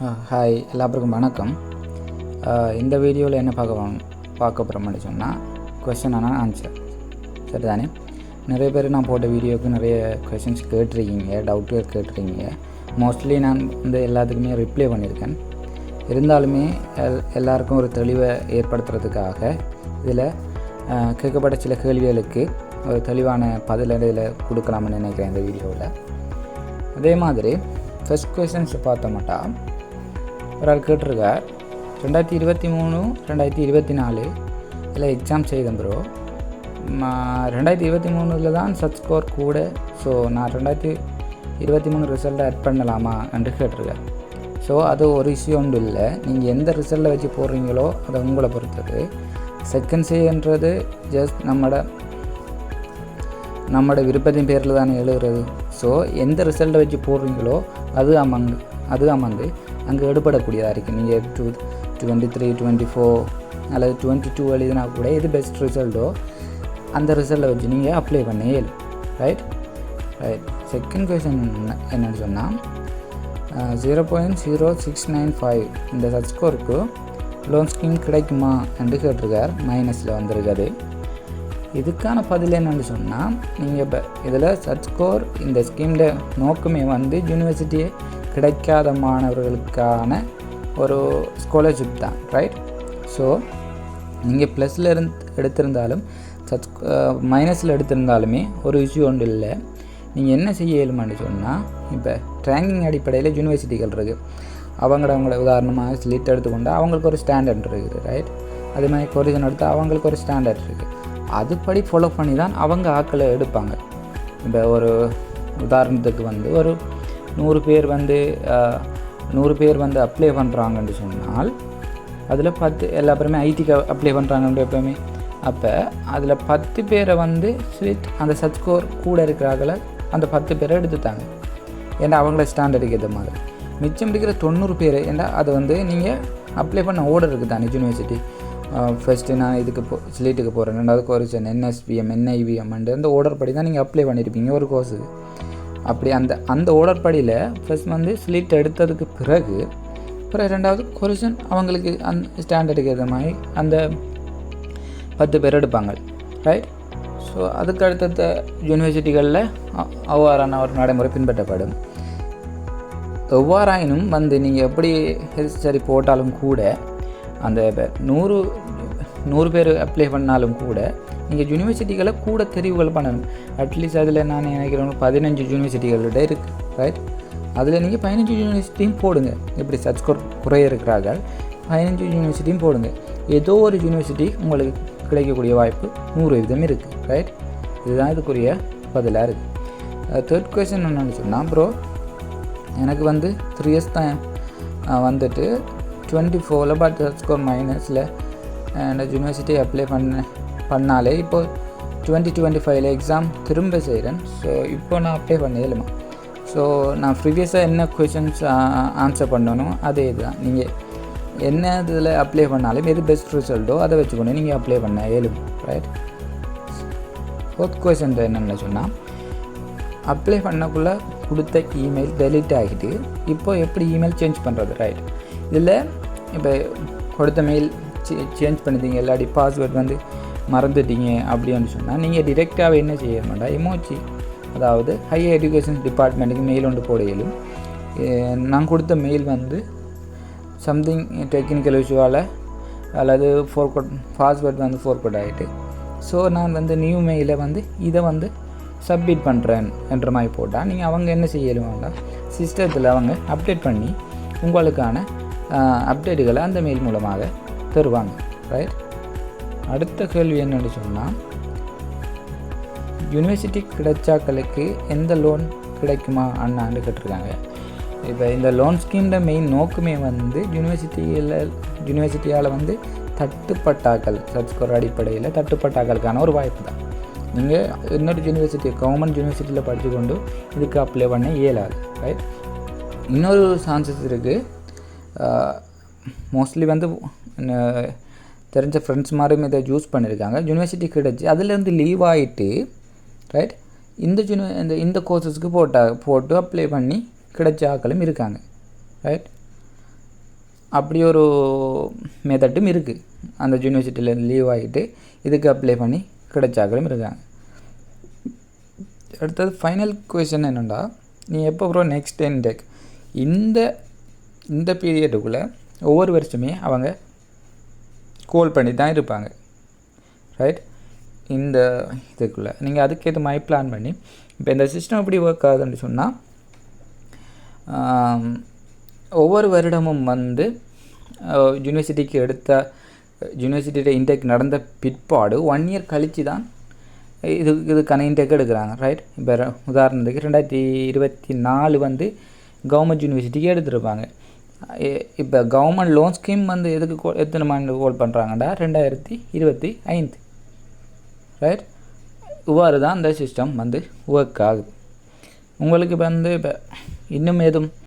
Hi எல்லாருக்கும் வணக்கம். இந்த வீடியோவில் என்ன பார்க்க போகிறோம்னு சொன்னால் கொஸ்டின் ஆனால் ஆன்சர் சரிதானே. நிறைய பேர் நான் போட்ட வீடியோவுக்கு நிறைய கொஸ்டின்ஸ் கேட்டிருக்கீங்க, டவுட்டு கேட்டிருக்கீங்க. மோஸ்ட்லி நான் எல்லாத்துக்குமே ரிப்ளை பண்ணியிருக்கேன். இருந்தாலுமே எல்லாருக்கும் ஒரு தெளிவை ஏற்படுத்துறதுக்காக இதில் கேட்கப்பட்ட சில கேள்விகளுக்கு ஒரு தெளிவான பதிலடையில் கொடுக்கலாம்னு நினைக்கிறேன் இந்த வீடியோவில். அதே மாதிரி ஃபஸ்ட் கொஸ்டின்ஸ் பார்த்தோம்னா ஒரு ஆள் கேட்டிருக்கார், 2023 2024 இல்லை எக்ஸாம் செய்தேன் ப்ரோ. 2023 தான் சச் ஸ்கோர் கூட. ஸோ நான் 2023 ரிசல்ட்டை ஆட் பண்ணலாமா என்று கேட்டிருக்கேன். ஸோ அது ஒரு இஷ்யூ ஒன்று இல்லை. நீங்கள் எந்த ரிசல்ட்டை வச்சு போடுறீங்களோ அதை உங்களை பொறுத்தது. செகண்ட் சேன்றது ஜஸ்ட் நம்மளோட விருப்பத்தின் பேரில் தானே எழுதுறது. ஸோ எந்த ரிசல்ட்டை வச்சு போடுறீங்களோ அது அமர்ந்து அங்கே எடுபடக்கூடியதாக இருக்குது. நீங்கள் 23 24 அல்லது 22 எழுதினா கூட எது பெஸ்ட் ரிசல்ட்டோ அந்த ரிசல்ட்டை வச்சு நீங்கள் அப்ளை பண்ண இயலும். ரைட். செகண்ட் கொஸ்டின் என்னென்னு சொன்னால் 0.0695 இந்த சச் ஸ்கோருக்கு லோன் ஸ்கீம் கிடைக்குமா என்று கேட்டிருக்கார். மைனஸில் வந்திருக்காது. இதுக்கான பதில் என்னென்னு சொன்னால், நீங்கள் இப்போ இதில் சச் ஸ்கோர் இந்த ஸ்கீமில் நோக்கமே யூனிவர்சிட்டியே கிடைக்காத மாணவர்களுக்கான ஒரு ஸ்காலர்ஷிப் தான். ரைட். ஸோ நீங்கள் ப்ளஸில் எடுத்திருந்தாலும் மைனஸில் எடுத்திருந்தாலுமே ஒரு இஷ்யூ ஒன்று இல்லை. நீங்கள் என்ன செய்ய இயலுமான்னு சொன்னால், இப்போ ரேங்கிங் அடிப்படையில் யூனிவர்சிட்டிகள் இருக்குது. அவங்களோட உதாரணமாக ஸ்லிட் எடுத்துக்கொண்டு அவங்களுக்கு ஒரு ஸ்டாண்டர்ட் இருக்குது. ரைட். அதே மாதிரி கொரிஜன் எடுத்து அவங்களுக்கு ஒரு ஸ்டாண்டர்ட் இருக்குது. அதுபடி ஃபாலோ பண்ணி தான் அவங்க ஆக்களை எடுப்பாங்க. இப்போ ஒரு உதாரணத்துக்கு ஒரு 100 பேர் அப்ளை பண்ணுறாங்கன்னு சொன்னால் அதில் 10 எல்லா பேருமே ஐடிக்கு அப்ளை பண்ணுறாங்கன்ற எப்போவுமே. அப்போ அதில் 10 பேரை ஸ்லிட் அந்த சச் ஸ்கோர் கூட இருக்கிறாங்கள அந்த 10 பேரை எடுத்துட்டாங்க. ஏன்னா அவங்கள ஸ்டாண்டர்டுக்கு ஏற்ற மாதிரி. மிச்சம் இருக்கிற 90 பேர் ஏன்னா அது நீங்கள் அப்ளை பண்ண ஓர்டர் இருக்குது தானே யூனிவர்சிட்டி. ஃபஸ்ட்டு நான் இதுக்கு ஸ்லீட்டுக்கு போகிறேன், 2வது கொரிஜன், NSBM, NIVM அந்த ஓர்டர் படி தான் நீங்கள் அப்ளை பண்ணியிருப்பீங்க ஒரு கோர்ஸுக்கு. அப்படி அந்த ஓர்டர் படியில் ஃபஸ்ட் ஸ்லீட் எடுத்ததுக்கு பிறகு 2வது கொரிஜன் அவங்களுக்கு அந்த ஸ்டாண்டர்டுக்கு ஏற்ற மாதிரி அந்த 10 பேர் எடுப்பாங்க. ரைட். ஸோ அதுக்கு அடுத்த யூனிவர்சிட்டிகளில் அவ்வாறான ஒரு நடைமுறை பின்பற்றப்படும். எவ்வாறாயினும் நீங்கள் எப்படி சரி போட்டாலும் கூட அந்த 100 பேர் அப்ளை பண்ணாலும் கூட நீங்கள் யூனிவர்சிட்டிகளை கூட தெரிவுகள் பண்ணணும். அட்லீஸ்ட் அதில் நான் நினைக்கிறேன் 15 யூனிவர்சிட்டிகளோட இருக்குது. ரைட். அதில் நீங்கள் 15 யூனிவர்சிட்டியும் போடுங்க. எப்படி சச் ஸ்கோர் குறைய இருக்கிறார்கள் 15 யூனிவர்சிட்டியும் போடுங்க. ஏதோ ஒரு யூனிவர்சிட்டி உங்களுக்கு கிடைக்கக்கூடிய வாய்ப்பு 100% இருக்குது. ரைட். இதுதான் இதுக்குரிய பதிலாக இருக்குது. தேர்ட் கொஸ்டின் என்னென்னு சொன்னால், ப்ரோ எனக்கு 3 years தான் 24 பட் சச் ஸ்கோர் மைனஸில் அந்த யூனிவர்சிட்டி அப்ளை பண்ணாலே இப்போது 2025 எக்ஸாம் திரும்ப செய்கிறேன். ஸோ இப்போ நான் அப்ளை பண்ண இயலுமா? ஸோ நான் ப்ரீவியஸாக என்ன கொஷின்ஸ் ஆன்சர் பண்ணணும் அதே இதுதான். நீங்கள் என்ன இதில் அப்ளை பண்ணாலும் எது பெஸ்ட் ரிசல்ட்டோ அதை வச்சுக்கொண்டு நீங்கள் அப்ளை பண்ண இயலும். ரைட். ஃபோர்த் கொஷின் என்னென்னு சொன்னால், அப்ளை பண்ணக்குள்ளே கொடுத்த இமெயில் டெலீட் ஆகிட்டு இப்போ எப்படி இமெயில் சேஞ்ச் பண்ணுறது? ரைட். இதில் இப்போ கொடுத்த மெயில் சேஞ்ச் பண்ணிட்டீங்க, இல்லாட்டி பாஸ்வேர்ட் மறந்துட்டீங்க அப்படின்னு சொன்னால் நீங்கள் டிரெக்டாகவே என்ன செய்ய மாட்டோம், எமோஜி அதாவது ஹையர் எஜுகேஷன் டிபார்ட்மெண்ட்டுக்கு மெயில் ஒன்று போட இயலும். நான் கொடுத்த மெயில் சம்திங் டெக்னிக்கல் இஷ்யூவால் அல்லது பாஸ்வேர்ட் ஃபோர்கோட் ஆகிட்டு. ஸோ நான் நியூ மெயிலை இதை சப்மிட் பண்ணுறேன் என்ற மாதிரி போட்டால் நீங்கள் அவங்க என்ன செய்யலும் வேண்டாம், சிஸ்டத்தில் அவங்க அப்டேட் பண்ணி உங்களுக்கான அப்டேட்டுகளை அந்த மெயில் மூலமாக தருவாங்க. ரைட். அடுத்த கேள்வி என்னென்னு சொன்னால், யூனிவர்சிட்டி கிடைச்சாக்களுக்கு எந்த லோன் கிடைக்குமா கேட்டிருக்காங்க. இப்போ இந்த லோன் ஸ்கீம்ட மெயின் நோக்கமே யூனிவர்சிட்டியால் தட்டுப்பட்டாக்கள் சச் ஸ்கோர் அடிப்படையில் தட்டுப்பட்டாக்களுக்கான ஒரு வாய்ப்பு தான். நீங்கள் இன்னொரு யூனிவர்சிட்டி கவர்மெண்ட் யூனிவர்சிட்டியில் படித்துக்கொண்டு இதுக்கு அப்ளை பண்ண இயலாது. ரைட். இன்னொரு சான்சஸ் இருக்குது. மோஸ்ட்லி தெரிஞ்ச ஃப்ரெண்ட்ஸ் மாதிரியும் இதை யூஸ் பண்ணியிருக்காங்க. யூனிவர்சிட்டி கிடச்சி அதுலேருந்து லீவ் ஆகிட்டு ரைட் இந்த கோர்சஸ்க்கு போட்டு அப்ளை பண்ணி கிடைச்ச ஆக்களும் இருக்காங்க. ரைட். அப்படி ஒரு மெத்தட்டும் இருக்குது. அந்த யூனிவர்சிட்டியில் லீவ் ஆகிட்டு இதுக்கு அப்ளை பண்ணி கிடைச்சாக்களும் இருக்காங்க. அடுத்தது ஃபைனல் கொஷன் என்னென்னா, நீ எப்போ ப்ரோ நெக்ஸ்ட் இன்டேக் இந்த பீரியடுக்குள்ளே ஒவ்வொரு வருஷமே அவங்க கோல் பண்ணி தான் இருப்பாங்க, ரைட்? இந்த இதுக்குள்ளே நீங்கள் அதுக்கேற்ற மாதிரி பிளான் பண்ணி, இப்போ இந்த சிஸ்டம் எப்படி ஒர்க் ஆகுதுன்னு சொன்னால், ஒவ்வொரு வருடமும் வந்து யூனிவர்சிட்டிக்கு யூனிவர்சிட்டியோட இன்டேக் நடந்த பிற்பாடு 1 இயர் கழித்து தான் இதுக்கான இன்டேக் எடுக்கிறாங்க, ரைட்? இப்போ உதாரணத்துக்கு 2024 வந்து கவர்மெண்ட் யூனிவர்சிட்டிக்கு எடுத்துருப்பாங்க. இப்போ கவர்மெண்ட் லோன் ஸ்கீம் வந்து எத்தனை மாண்டு ஹோல்ட் பண்ணுறாங்கடா 2025, ரைட்? இவ்வாறு தான் இந்த சிஸ்டம் வந்து ஒர்க் ஆகுது. உங்களுக்கு வந்து இப்போ இன்னும் எதுவும்